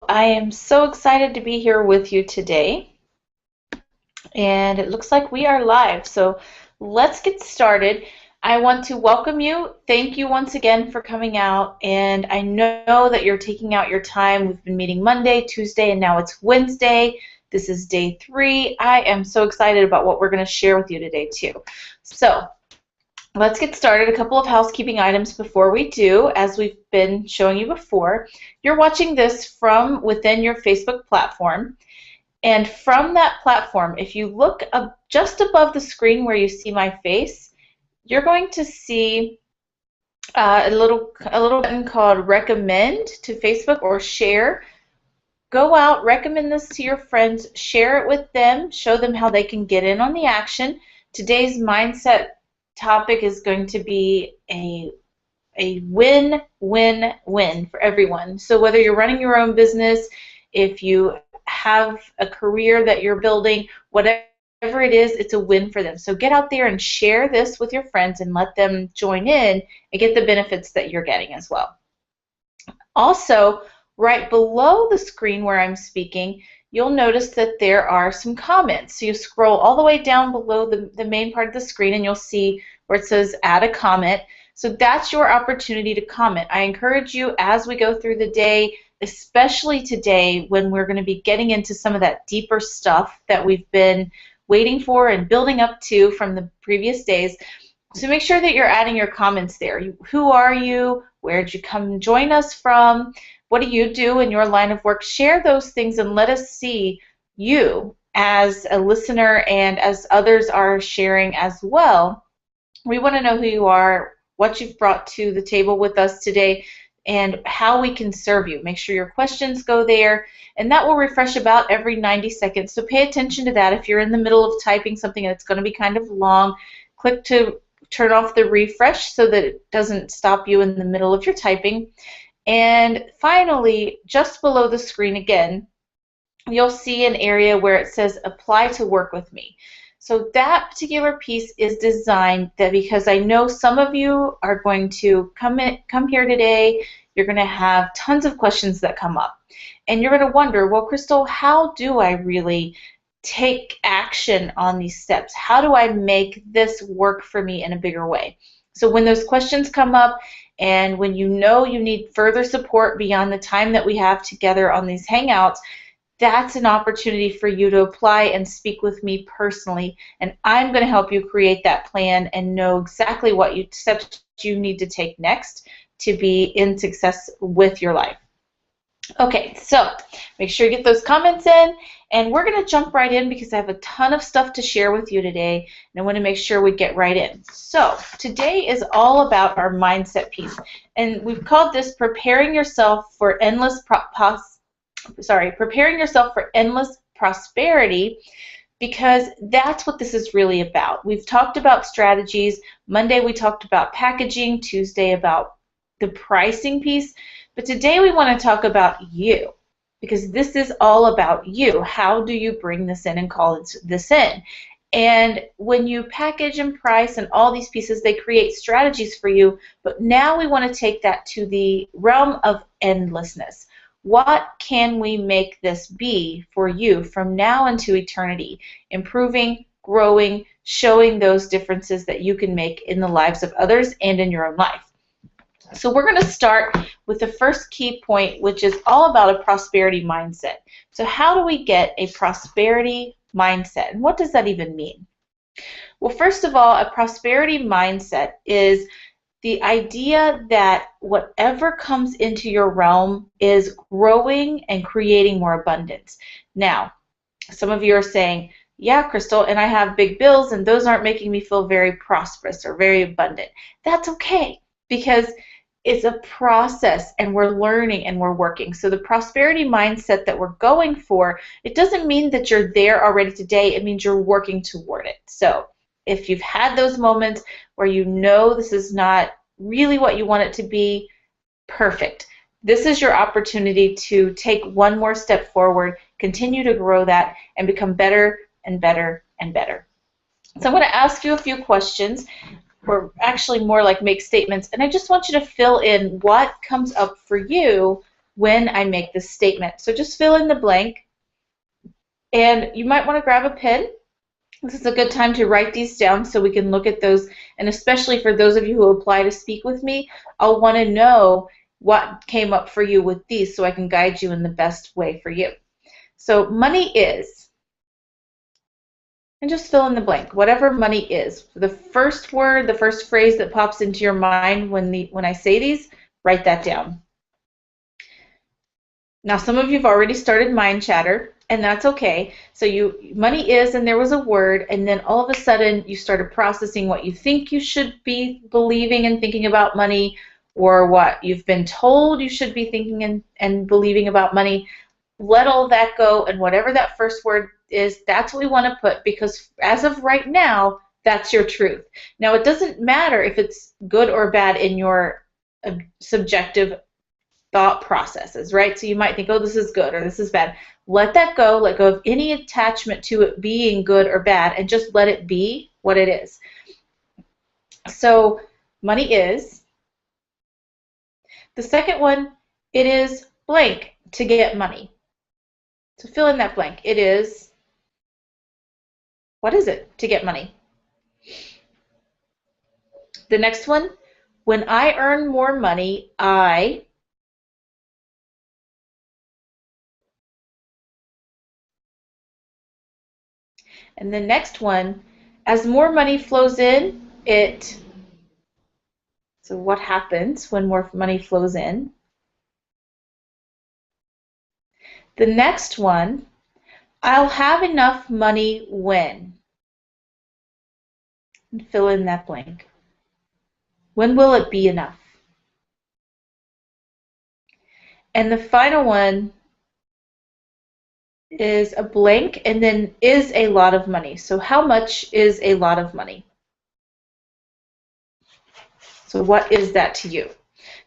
I am so excited to be here with you today, and it looks like we are live. So let's get started. I want to welcome you. Thank you once again for coming out, and I know that you're taking out your time. We've been meeting Monday, Tuesday, and now it's Wednesday. This is day 3. I am so excited about what we're going to share with you today, too. So let's get started. A couple of housekeeping items before we do, as we've been showing you before. You're watching this from within your Facebook platform, and from that platform, if you look up just above the screen where you see my face, you're going to see a little button called recommend to Facebook or share. Go out, recommend this to your friends, share it with them, show them how they can get in on the action. Today's mindset topic is going to be a win-win-win for everyone. So whether you're running your own business, if you have a career that you're building, whatever it is, it's a win for them. So get out there and share this with your friends and let them join in and get the benefits that you're getting as well. Also, right below the screen where I'm speaking, you'll notice that there are some comments. So you scroll all the way down below the main part of the screen and you'll see where it says add a comment. So that's your opportunity to comment. I encourage you as we go through the day, especially today when we're going to be getting into some of that deeper stuff that we've been waiting for and building up to from the previous days. So make sure that you're adding your comments there. Who are you? Where did you come join us from? What do you do in your line of work? Share those things and let us see you as a listener and as others are sharing as well. We want to know who you are, what you've brought to the table with us today, and how we can serve you. Make sure your questions go there, and that will refresh about every 90 seconds. So pay attention to that. If you're in the middle of typing something that's going to be kind of long, click to turn off the refresh so that it doesn't stop you in the middle of your typing. And finally, just below the screen again, you'll see an area where it says apply to work with me. So that particular piece is designed that because I know some of you are going to come here today, you're going to have tons of questions that come up. And you're going to wonder, well, Crystal, how do I really take action on these steps? How do I make this work for me in a bigger way? So when those questions come up and when you know you need further support beyond the time that we have together on these Hangouts, that's an opportunity for you to apply and speak with me personally, and I'm going to help you create that plan and know exactly what steps you need to take next to be in success with your life. Okay, so make sure you get those comments in, and we're going to jump right in because I have a ton of stuff to share with you today, and I want to make sure we get right in. So today is all about our mindset piece, and we've called this preparing yourself for endless prosperity, because that's what this is really about. We've talked about strategies. Monday we talked about packaging, Tuesday about the pricing piece, but today we want to talk about you, because this is all about you. How do you bring this in and call this in? And when you package and price and all these pieces, they create strategies for you, but now we want to take that to the realm of endlessness. What can we make this be for you from now into eternity? Improving, growing, showing those differences that you can make in the lives of others and in your own life. So we're going to start with the first key point, which is all about a prosperity mindset. So how do we get a prosperity mindset? And what does that even mean? Well, first of all, a prosperity mindset is the idea that whatever comes into your realm is growing and creating more abundance. Now, some of you are saying, yeah, Crystal, and I have big bills and those aren't making me feel very prosperous or very abundant. That's okay, because it's a process and we're learning and we're working. So the prosperity mindset that we're going for, it doesn't mean that you're there already today. It means you're working toward it. So if you've had those moments where you know this is not really what you want it to be, perfect. This is your opportunity to take one more step forward, continue to grow that, and become better and better and better. So I'm going to ask you a few questions, or actually more like make statements, and I just want you to fill in what comes up for you when I make this statement. So just fill in the blank, and you might want to grab a pen. This is a good time to write these down so we can look at those, and especially for those of you who apply to speak with me, I'll want to know what came up for you with these so I can guide you in the best way for you. So money is, and just fill in the blank, whatever money is. The first word, the first phrase that pops into your mind when I say these, write that down. Now some of you have already started mind chatter, and that's okay. So money is, and there was a word, and then all of a sudden you started processing what you think you should be believing and thinking about money, or what you've been told you should be thinking and believing about money. Let all that go, and whatever that first word is, that's what we want to put, because as of right now, that's your truth. Now it doesn't matter if it's good or bad in your subjective thought processes, right? So you might think, oh, this is good or this is bad. Let that go. Let go of any attachment to it being good or bad, and just let it be what it is. So money is. The second one, it is blank to get money. So fill in that blank. It is, what is it to get money? The next one, when I earn more money, I. And the next one, as more money flows in, it. So what happens when more money flows in? The next one, I'll have enough money when. And fill in that blank. When will it be enough? And the final one is a blank, and then is a lot of money. So how much is a lot of money? So what is that to you?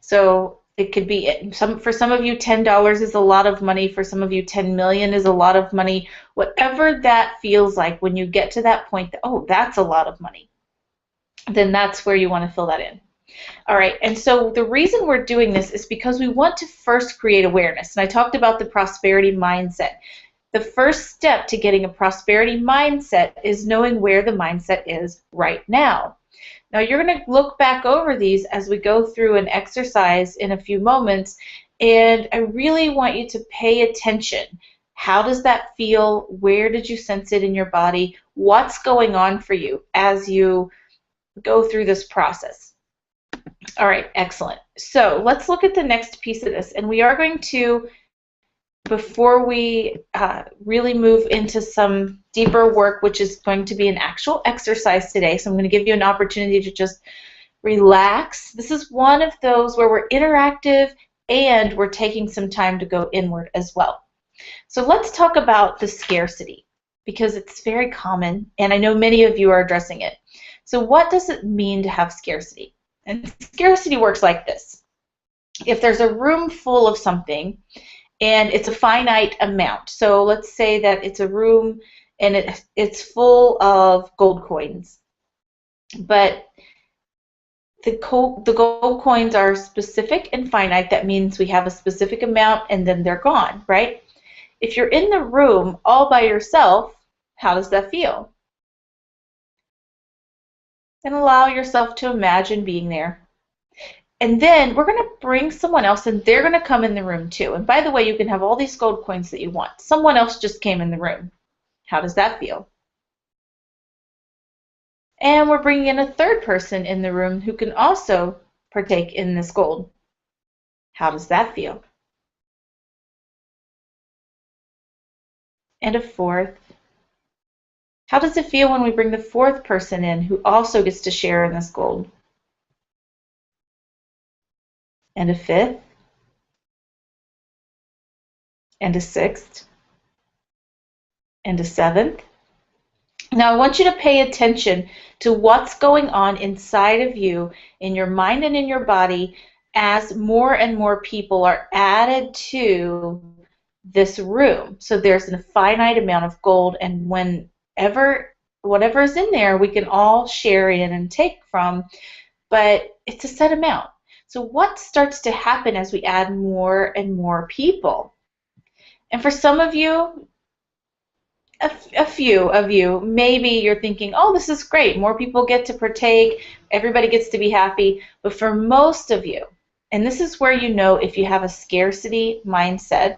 So it could be, for some of you, $10 is a lot of money. For some of you, 10 million is a lot of money. Whatever that feels like when you get to that point that, oh, that's a lot of money, then that's where you want to fill that in. All right, and so the reason we're doing this is because we want to first create awareness. And I talked about the prosperity mindset. The first step to getting a prosperity mindset is knowing where the mindset is right now. Now you're going to look back over these as we go through an exercise in a few moments, and I really want you to pay attention. How does that feel? Where did you sense it in your body? What's going on for you as you go through this process? All right, excellent. So let's look at the next piece of this, and we are going to, before we really move into some deeper work, which is going to be an actual exercise today, so I'm going to give you an opportunity to just relax. This is one of those where we're interactive and we're taking some time to go inward as well. So let's talk about the scarcity, because it's very common, and I know many of you are addressing it. So what does it mean to have scarcity? And scarcity works like this. If there's a room full of something, and it's a finite amount. So let's say that it's a room and it's full of gold coins. But the gold coins are specific and finite. That means we have a specific amount and then they're gone, right? If you're in the room all by yourself, how does that feel? And allow yourself to imagine being there. And then we're going to bring someone else, and they're going to come in the room too. And by the way, you can have all these gold coins that you want. Someone else just came in the room. How does that feel? And we're bringing in a third person in the room who can also partake in this gold. How does that feel? And a fourth. How does it feel when we bring the fourth person in who also gets to share in this gold? And a fifth, and a sixth, and a seventh. Now I want you to pay attention to what's going on inside of you, in your mind and in your body, as more and more people are added to this room. So there's a finite amount of gold, and whatever is in there, we can all share in and take from, but it's a set amount. So what starts to happen as we add more and more people? And for some of you, a few of you, maybe you're thinking, oh, this is great. More people get to partake. Everybody gets to be happy. But for most of you, and this is where you know if you have a scarcity mindset,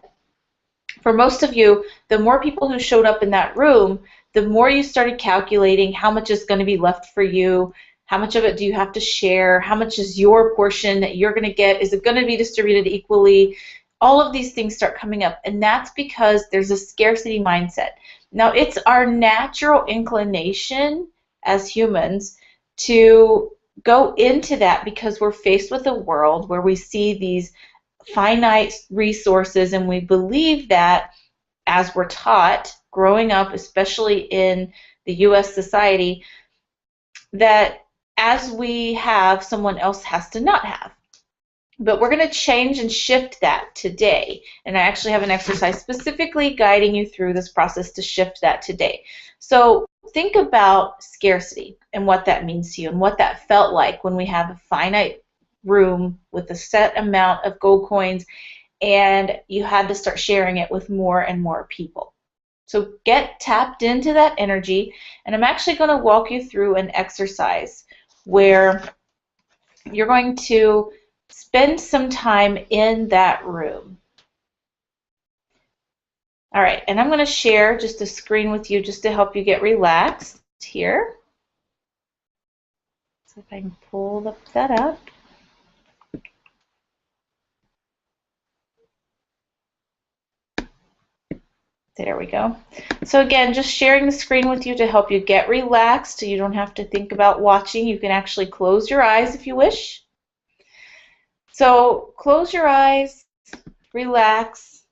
for most of you, the more people who showed up in that room, the more you started calculating how much is going to be left for you, how much of it do you have to share, how much is your portion that you're going to get, is it going to be distributed equally? All of these things start coming up, and that's because there's a scarcity mindset. Now, it's our natural inclination as humans to go into that because we're faced with a world where we see these finite resources, and we believe that, as we're taught growing up, especially in the U.S. society, that as we have, someone else has to not have. But we're going to change and shift that today. And I actually have an exercise specifically guiding you through this process to shift that today. So think about scarcity and what that means to you and what that felt like when we have a finite room with a set amount of gold coins and you had to start sharing it with more and more people. So get tapped into that energy, and I'm actually going to walk you through an exercise where you're going to spend some time in that room. All right, and I'm going to share just a screen with you just to help you get relaxed here. So if I can pull that up. There we go. So again, just sharing the screen with you to help you get relaxed so you don't have to think about watching. You can actually close your eyes if you wish. So close your eyes, relax.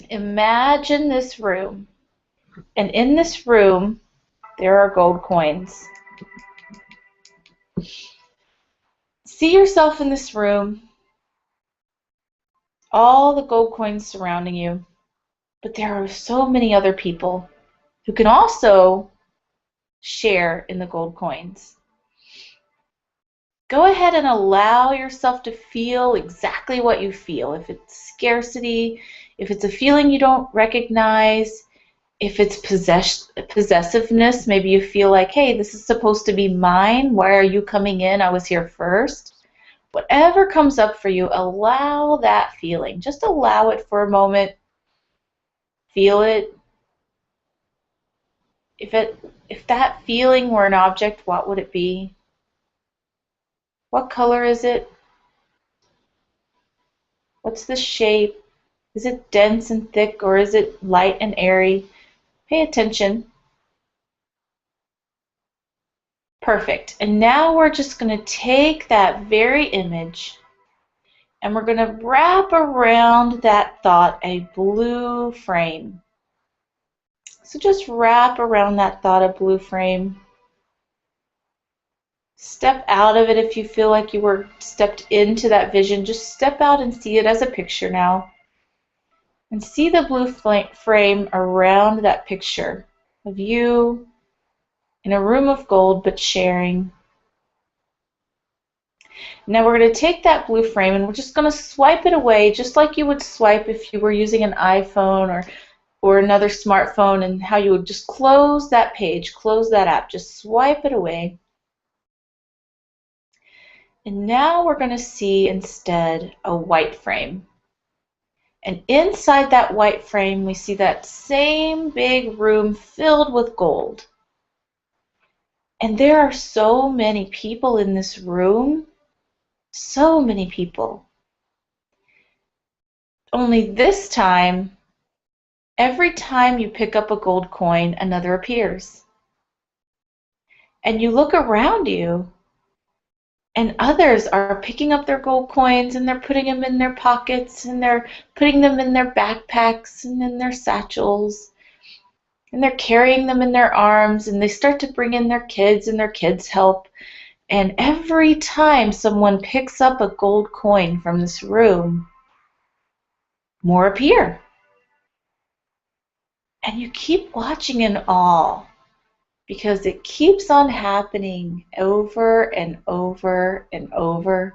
Imagine this room. And in this room, there are gold coins. See yourself in this room, all the gold coins surrounding you. But there are so many other people who can also share in the gold coins. Go ahead and allow yourself to feel exactly what you feel. If it's scarcity, if it's a feeling you don't recognize, if it's possessiveness, maybe you feel like, hey, this is supposed to be mine. Why are you coming in? I was here first. Whatever comes up for you, allow that feeling. Just allow it for a moment. Feel it. If that feeling were an object, what would it be? What color is it? What's the shape? Is it dense and thick, or is it light and airy? Pay attention. Perfect. And now we're just going to take that very image and we're going to wrap around that thought a blue frame. So just wrap around that thought a blue frame. Step out of it if you feel like you were stepped into that vision. Just step out and see it as a picture now. And see the blue frame around that picture of you in a room of gold but sharing. Now we're going to take that blue frame and we're just going to swipe it away just like you would swipe if you were using an iPhone or another smartphone, and how you would just close that page, close that app, just swipe it away. And now we're going to see instead a white frame. And inside that white frame we see that same big room filled with gold. And there are so many people in this room. So many people. Only this time, every time you pick up a gold coin, another appears. And you look around you, and others are picking up their gold coins, and they're putting them in their pockets, and they're putting them in their backpacks and in their satchels, and they're carrying them in their arms, and they start to bring in their kids, and their kids help. And every time someone picks up a gold coin from this room, more appear. And you keep watching in awe because it keeps on happening over and over and over.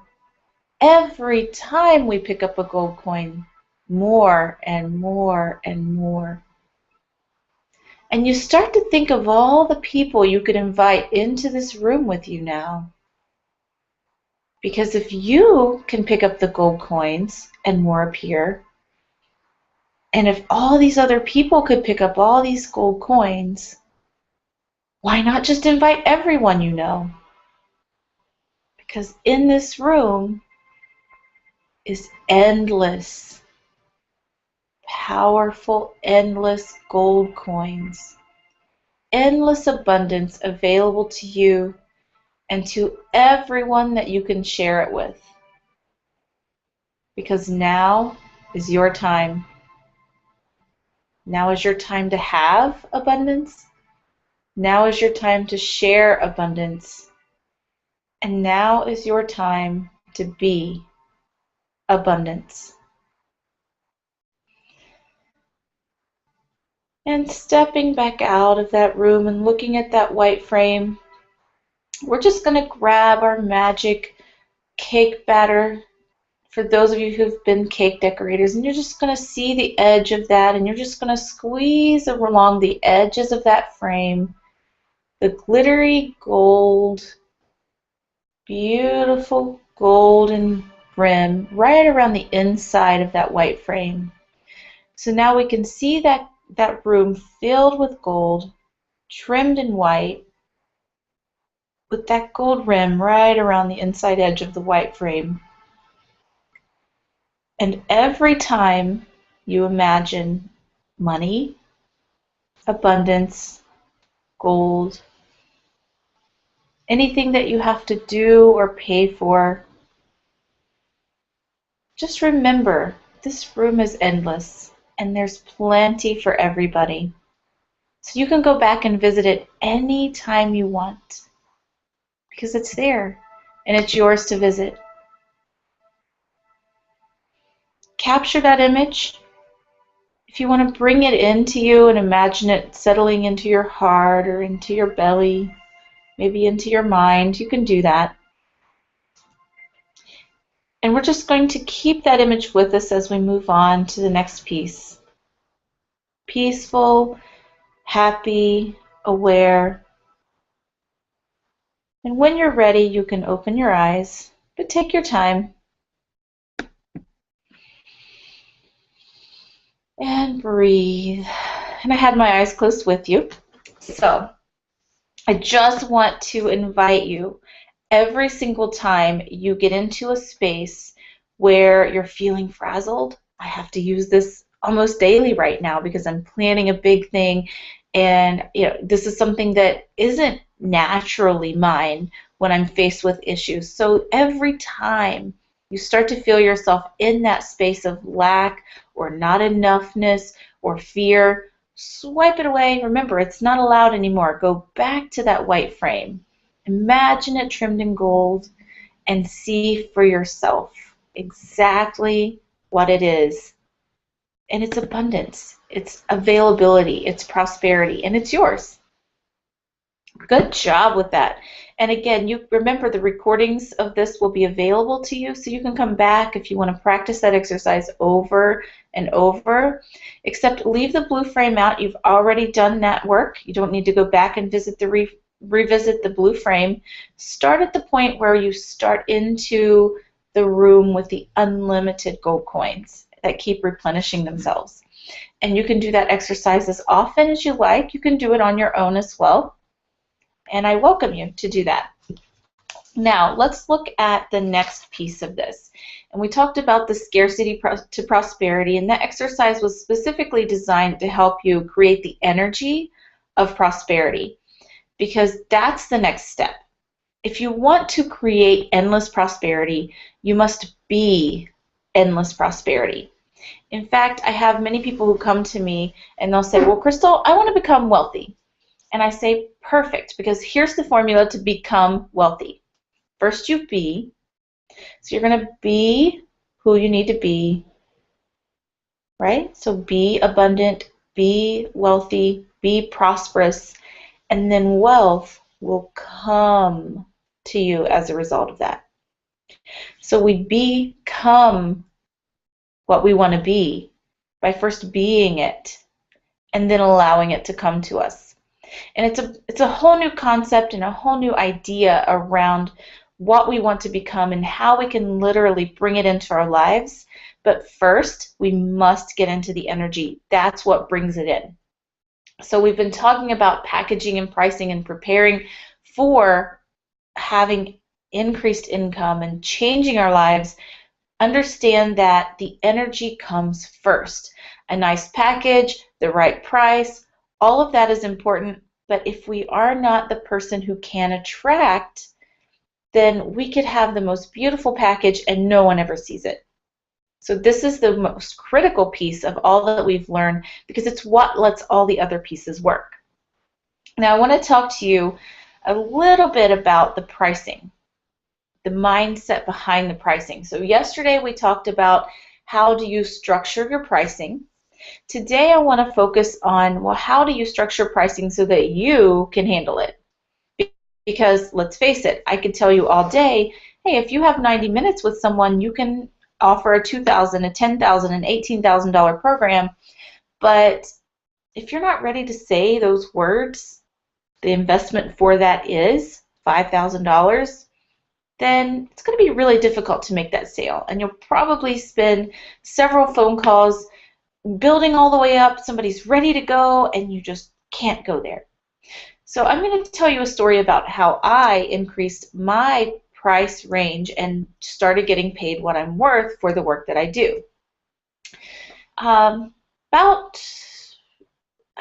every time we pick up a gold coin, more and more and more. And you start to think of all the people you could invite into this room with you now. Because if you can pick up the gold coins and more appear, and if all these other people could pick up all these gold coins, why not just invite everyone you know? Because in this room is endless, powerful, endless gold coins. Endless abundance available to you and to everyone that you can share it with. Because now is your time. Now is your time to have abundance. Now is your time to share abundance. And now is your time to be abundance. And stepping back out of that room and looking at that white frame, we're just going to grab our magic cake batter. For those of you who've been cake decorators, and you're just going to see the edge of that, and you're just going to squeeze along the edges of that frame the glittery gold, beautiful golden rim right around the inside of that white frame. So now we can see that room filled with gold, trimmed in white, with that gold rim right around the inside edge of the white frame. And every time you imagine money, abundance, gold, anything that you have to do or pay for, just remember this room is endless and there's plenty for everybody. So you can go back and visit it any time you want because it's there and it's yours to visit. Capture that image. If you want to bring it into you and imagine it settling into your heart or into your belly, maybe into your mind, you can do that. And we're just going to keep that image with us as we move on to the next piece. Peaceful, happy, aware. And when you're ready, you can open your eyes, but take your time. And breathe. And I had my eyes closed with you. So I just want to invite you, every single time you get into a space where you're feeling frazzled, I have to use this almost daily right now because I'm planning a big thing, and this is something that isn't naturally mine when I'm faced with issues. So every time you start to feel yourself in that space of lack or not enoughness or fear, swipe it away. Remember, it's not allowed anymore. Go back to that white frame. Imagine it trimmed in gold and see for yourself exactly what it is. And it's abundance, it's availability, it's prosperity, and it's yours. Good job with that. And again, you remember the recordings of this will be available to you, so you can come back if you want to practice that exercise over and over. Except leave the blue frame out. You've already done that work. You don't need to go back and revisit the blue frame. Start at the point where you start into the room with the unlimited gold coins that keep replenishing themselves. And you can do that exercise as often as you like. You can do it on your own as well. And I welcome you to do that. Now, let's look at the next piece of this. And we talked about the scarcity to prosperity, and that exercise was specifically designed to help you create the energy of prosperity, because that's the next step. If you want to create endless prosperity, you must be endless prosperity. In fact, I have many people who come to me and they'll say, well, Crystal, I want to become wealthy. And I say, perfect, because here's the formula to become wealthy. First, you be. So you're going to be who you need to be, right? So be abundant, be wealthy, be prosperous, and then wealth will come to you as a result of that. So we become what we want to be by first being it and then allowing it to come to us. And it's a whole new concept and a whole new idea around what we want to become and how we can literally bring it into our lives. But first, we must get into the energy. That's what brings it in. So we've been talking about packaging and pricing and preparing for having increased income and changing our lives. Understand that the energy comes first. A nice package, the right price, all of that is important. But if we are not the person who can attract, then we could have the most beautiful package and no one ever sees it. So this is the most critical piece of all that we've learned because it's what lets all the other pieces work. Now I want to talk to you a little bit about the pricing, the mindset behind the pricing. So yesterday we talked about how do you structure your pricing. Today I want to focus on, well, how do you structure pricing so that you can handle it? Because let's face it, I could tell you all day, hey, if you have 90 minutes with someone, you can offer a $2,000, a $10,000, an $18,000 program. But if you're not ready to say those words, the investment for that is $5,000, then it's going to be really difficult to make that sale. And you'll probably spend several phone calls building all the way up. Somebody's ready to go, and you just can't go there. So I'm going to tell you a story about how I increased my price range and started getting paid what I'm worth for the work that I do. I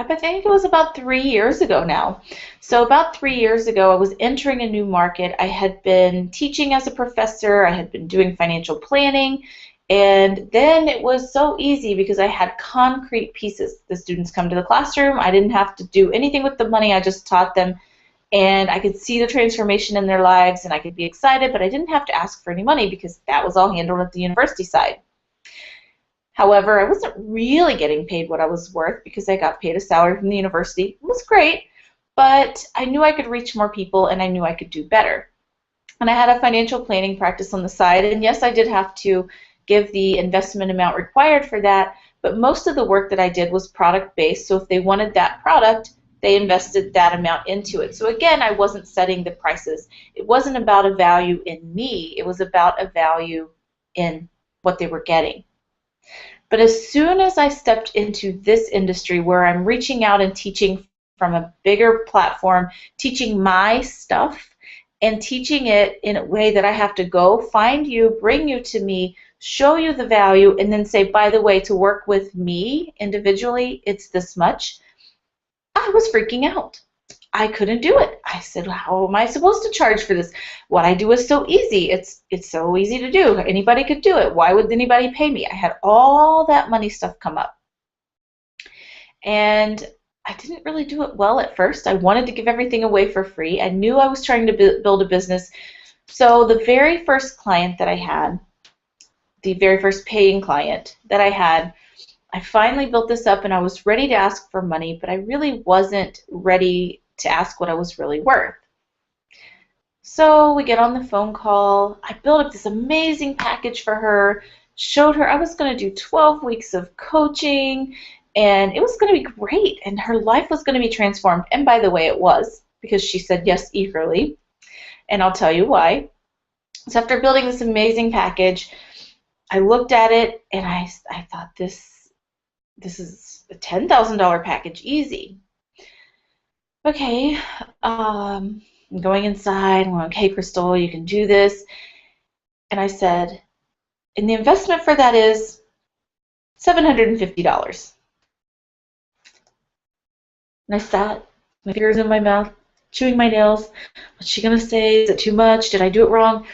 think it was about 3 years ago now. So about 3 years ago, I was entering a new market. I had been teaching as a professor. I had been doing financial planning. And then it was so easy because I had concrete pieces. The students come to the classroom. I didn't have to do anything with the money. I just taught them. And I could see the transformation in their lives, and I could be excited, but I didn't have to ask for any money because that was all handled at the university side. However, I wasn't really getting paid what I was worth because I got paid a salary from the university. It was great, but I knew I could reach more people, and I knew I could do better. And I had a financial planning practice on the side, and yes, I did have to give the investment amount required for that, but most of the work that I did was product-based, so if they wanted that product, they invested that amount into it. So again, I wasn't setting the prices. It wasn't about a value in me. It was about a value in what they were getting. But as soon as I stepped into this industry where I'm reaching out and teaching from a bigger platform, teaching my stuff, and teaching it in a way that I have to go find you, bring you to me, show you the value, and then say, by the way, to work with me individually, it's this much, I was freaking out. I couldn't do it. I said, how am I supposed to charge for this? What I do is so easy. It's so easy to do. Anybody could do it. Why would anybody pay me? I had all that money stuff come up. And I didn't really do it well at first. I wanted to give everything away for free. I knew I was trying to build a business. So the very first client that I had, the very first paying client that I had, I finally built this up and I was ready to ask for money, but I really wasn't ready to ask what I was really worth. So we get on the phone call. I built up this amazing package for her, showed her I was going to do 12 weeks of coaching, and it was going to be great, and her life was going to be transformed. And by the way, it was, because she said yes eagerly, and I'll tell you why. So after building this amazing package, I looked at it, and I thought, this is a $10,000 package, easy. Okay, I'm going inside. I'm going, okay, Crystal, you can do this. And I said, and the investment for that is $750. And I sat, my fingers in my mouth, chewing my nails. What's she going to say? Is it too much? Did I do it wrong?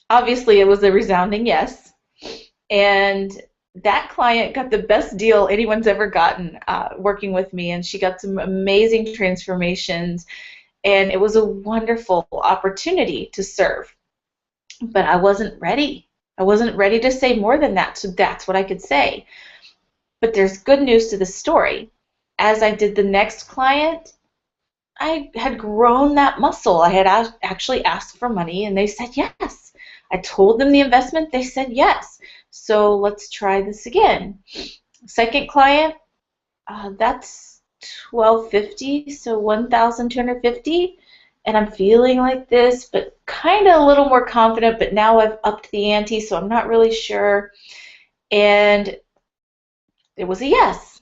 Obviously, it was a resounding yes. And that client got the best deal anyone's ever gotten working with me, and she got some amazing transformations, and it was a wonderful opportunity to serve. But I wasn't ready. I wasn't ready to say more than that, so that's what I could say. But there's good news to the story. As I did the next client, I had grown that muscle. I had actually asked for money and they said yes. I told them the investment, they said yes. So let's try this again. Second client, that's 1250, so 1250, and I'm feeling like this, but kind of a little more confident, but now I've upped the ante, so I'm not really sure. And it was a yes.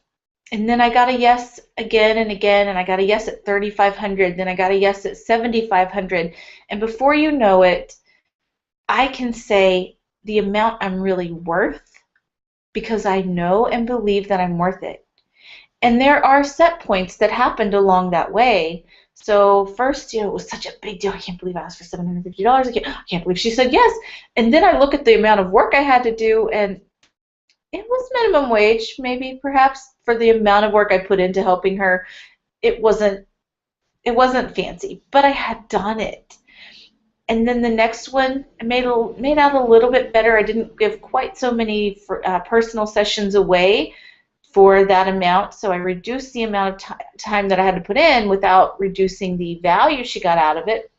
And then I got a yes again and again, and I got a yes at 3,500, then I got a yes at 7,500, and before you know it, I can say the amount I'm really worth because I know and believe that I'm worth it. And there are set points that happened along that way. So first, it was such a big deal. I can't believe I asked for $750. I can't believe she said yes. And then I look at the amount of work I had to do, and it was minimum wage, maybe perhaps for the amount of work I put into helping her. It wasn't fancy, but I had done it. And then the next one, I made out a little bit better. I didn't give quite so many personal sessions away for that amount, so I reduced the amount of time that I had to put in without reducing the value she got out of it.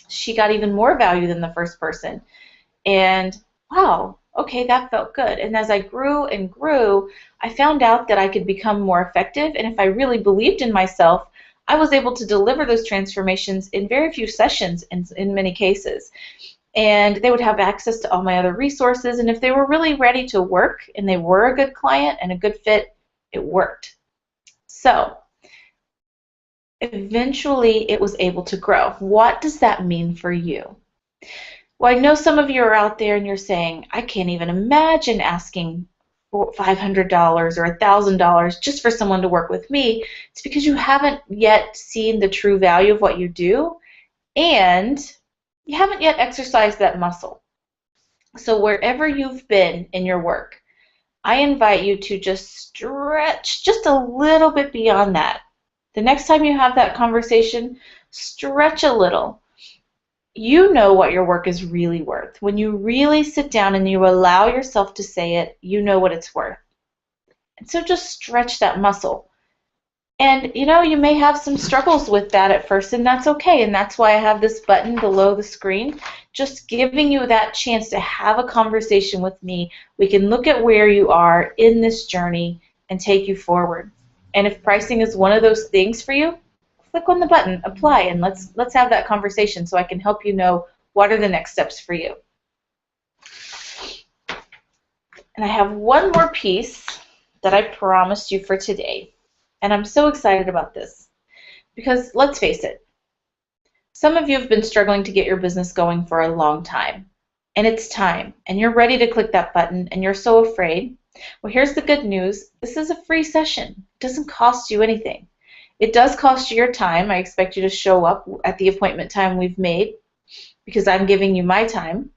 She got even more value than the first person. And wow, okay, that felt good. And as I grew and grew, I found out that I could become more effective, and if I really believed in myself, I was able to deliver those transformations in very few sessions in many cases. And they would have access to all my other resources, and if they were really ready to work and they were a good client and a good fit, it worked. So eventually it was able to grow. What does that mean for you? Well, I know some of you are out there and you're saying, I can't even imagine asking $500 or $1,000 just for someone to work with me. It's because you haven't yet seen the true value of what you do, and you haven't yet exercised that muscle. So wherever you've been in your work, I invite you to just stretch just a little bit beyond that. The next time you have that conversation, stretch a little. You know what your work is really worth. When you really sit down and you allow yourself to say it, you know what it's worth. And so just stretch that muscle. And you may have some struggles with that at first, and that's okay. And that's why I have this button below the screen, just giving you that chance to have a conversation with me. We can look at where you are in this journey and take you forward. And if pricing is one of those things for you, click on the button, apply, and let's have that conversation so I can help you know what are the next steps for you. And I have one more piece that I promised you for today. And I'm so excited about this because let's face it, some of you have been struggling to get your business going for a long time. And it's time. And you're ready to click that button and you're so afraid. Well, here's the good news. This is a free session. It doesn't cost you anything. It does cost you your time. I expect you to show up at the appointment time we've made because I'm giving you my time.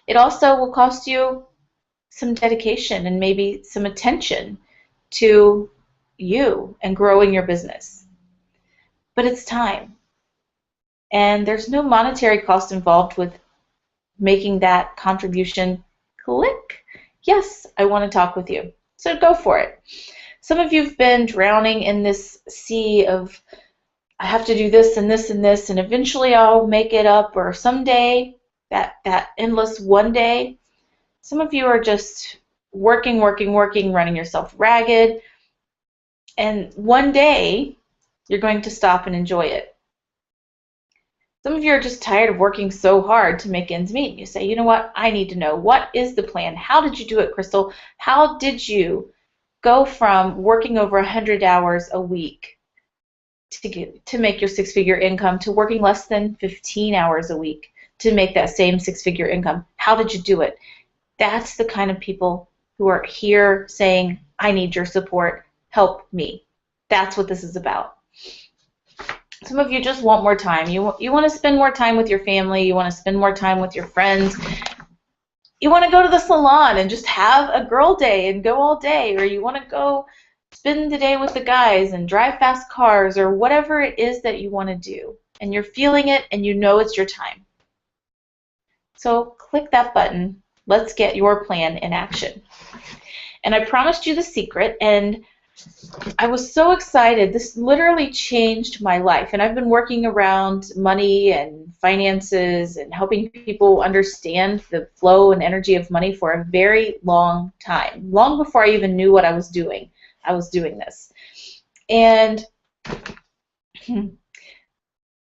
It also will cost you some dedication and maybe some attention to you and growing your business. But it's time. And there's no monetary cost involved with making that contribution. Click. Yes, I want to talk with you. So go for it. Some of you have been drowning in this sea of, I have to do this and this and this, and eventually I'll make it up, or someday, that endless one day. Some of you are just working, running yourself ragged, and one day you're going to stop and enjoy it. Some of you are just tired of working so hard to make ends meet. You say, you know what, I need to know, what is the plan? How did you do it, Crystal? How did you go from working over 100 hours a week to make your six-figure income to working less than 15 hours a week to make that same six-figure income? How did you do it? That's the kind of people who are here saying, I need your support, help me. That's what this is about. Some of you just want more time. You want to spend more time with your family. You want to spend more time with your friends. You want to go to the salon and just have a girl day and go all day, or you want to go spend the day with the guys and drive fast cars, or whatever it is that you want to do. And you're feeling it and you know it's your time. So click that button. Let's get your plan in action. And I promised you the secret, and I was so excited. This literally changed my life. And I've been working around money and finances and helping people understand the flow and energy of money for a very long time. Long before I even knew what I was doing this. And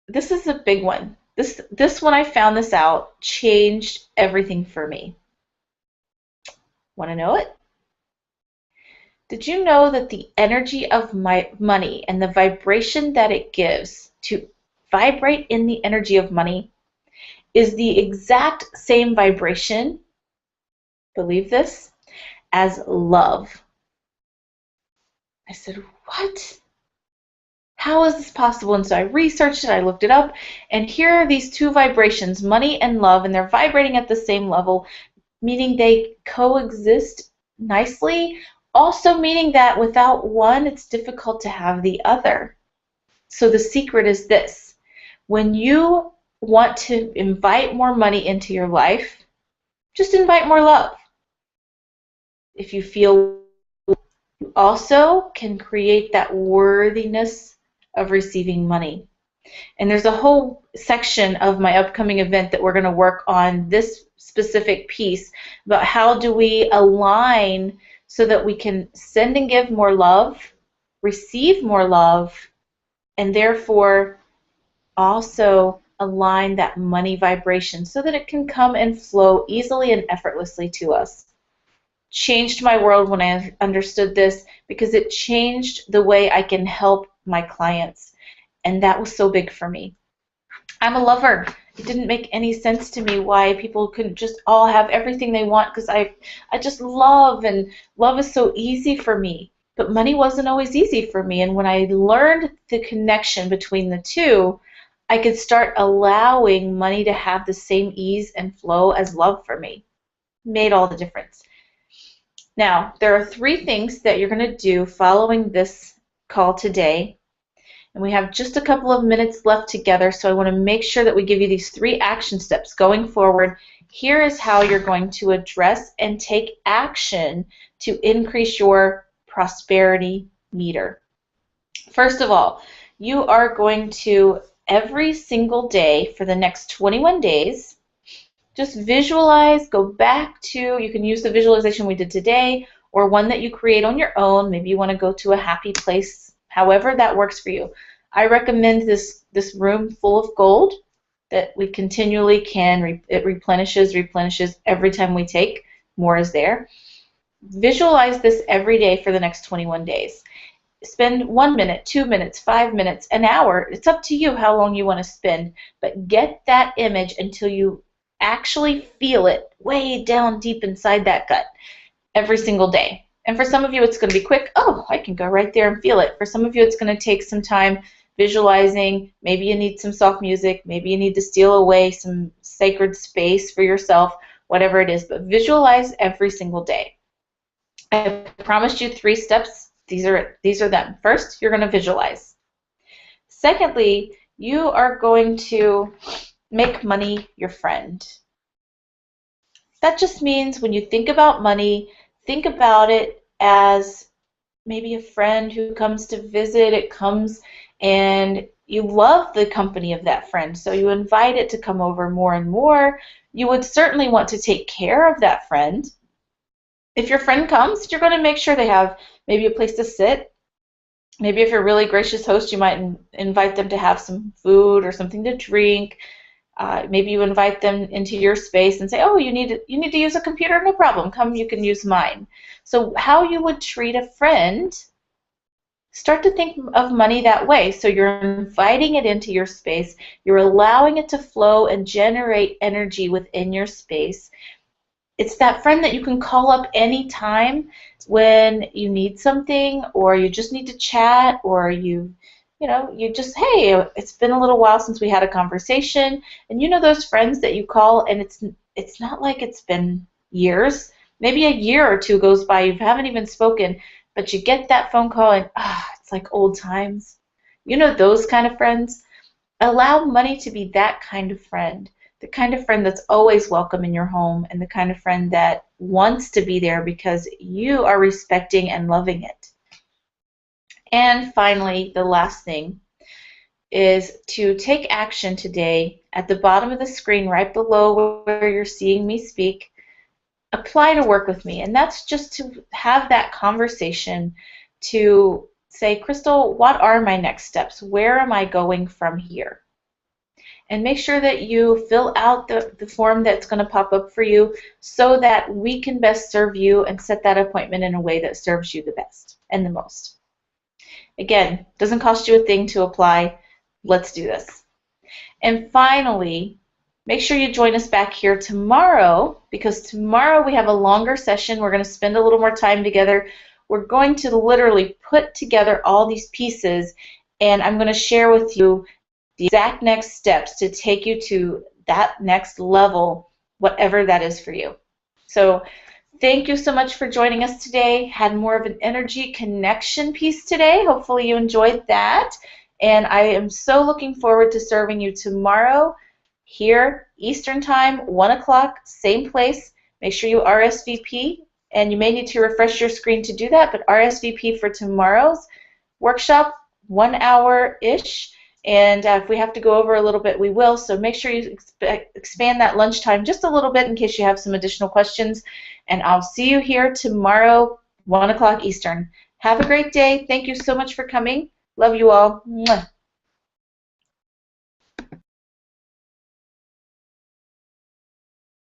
this is a big one. This when I found this out changed everything for me. Want to know it? Did you know that the energy of my money and the vibration that it gives to vibrate in the energy of money is the exact same vibration, believe this, as love? I said, what? How is this possible? And so I researched it, I looked it up, and here are these two vibrations, money and love, and they're vibrating at the same level, meaning they coexist nicely, also meaning that without one, it's difficult to have the other. So the secret is this. When you want to invite more money into your life, just invite more love. If you feel you also can create that worthiness of receiving money. And there's a whole section of my upcoming event that we're going to work on this specific piece about how do we align so that we can send and give more love, receive more love, and therefore also align that money vibration so that it can come and flow easily and effortlessly to us. Changed my world when I understood this because it changed the way I can help my clients. And that was so big for me. I'm a lover. It didn't make any sense to me why people couldn't just all have everything they want because I just love, and love is so easy for me. But money wasn't always easy for me. And when I learned the connection between the two, I could start allowing money to have the same ease and flow as love for me. Made all the difference. Now, there are 3 things that you're going to do following this call today. And we have just a couple of minutes left together, so I want to make sure that we give you these 3 action steps going forward. Here is how you're going to address and take action to increase your prosperity meter. First of all, you are going to, every single day for the next 21 days, just visualize, go back to, you can use the visualization we did today or one that you create on your own. Maybe you want to go to a happy place, however that works for you. I recommend this room full of gold that we continually can, it replenishes every time we take, more is there. Visualize this every day for the next 21 days. Spend 1 minute, 2 minutes, 5 minutes, an hour. It's up to you how long you want to spend, but get that image until you actually feel it way down deep inside that gut every single day. And for some of you, it's going to be quick. Oh, I can go right there and feel it. For some of you, it's going to take some time visualizing. Maybe you need some soft music. Maybe you need to steal away some sacred space for yourself, whatever it is. But visualize every single day. I promised you 3 steps. These are them. First, you're going to visualize. Secondly, you are going to make money your friend. That just means when you think about money, think about it as maybe a friend who comes to visit. It comes and you love the company of that friend, so you invite it to come over more and more. You would certainly want to take care of that friend. If your friend comes, you're going to make sure they have maybe a place to sit. Maybe if you're a really gracious host, you might invite them to have some food or something to drink. Maybe you invite them into your space and say, oh, you need to use a computer? No problem. Come, you can use mine. So how you would treat a friend, start to think of money that way. So you're inviting it into your space. You're allowing it to flow and generate energy within your space. It's that friend that you can call up anytime when you need something or you just need to chat or you just, hey, it's been a little while since we had a conversation. And you know those friends that you call and it's not like it's been years. Maybe a year or 2 goes by, you haven't even spoken, but you get that phone call and it's like old times. You know those kind of friends? Allow money to be that kind of friend. The kind of friend that's always welcome in your home and the kind of friend that wants to be there because you are respecting and loving it. And finally, the last thing is to take action today. At the bottom of the screen, right below where you're seeing me speak, apply to work with me. And that's just to have that conversation to say, Crystal, what are my next steps? Where am I going from here? And make sure that you fill out the form that's going to pop up for you so that we can best serve you and set that appointment in a way that serves you the best and the most. Again, doesn't cost you a thing to apply. Let's do this. And finally, make sure you join us back here tomorrow, because tomorrow we have a longer session. We're going to spend a little more time together. We're going to literally put together all these pieces, and I'm going to share with you the exact next steps to take you to that next level, whatever that is for you. So thank you so much for joining us today. Had more of an energy connection piece today. Hopefully you enjoyed that. And I am so looking forward to serving you tomorrow here, Eastern Time, 1 o'clock, same place. Make sure you RSVP, and you may need to refresh your screen to do that, but RSVP for tomorrow's workshop, 1 hour-ish. And if we have to go over a little bit, we will. So make sure you expand that lunchtime just a little bit in case you have some additional questions. And I'll see you here tomorrow, 1 o'clock Eastern. Have a great day. Thank you so much for coming. Love you all. Mwah.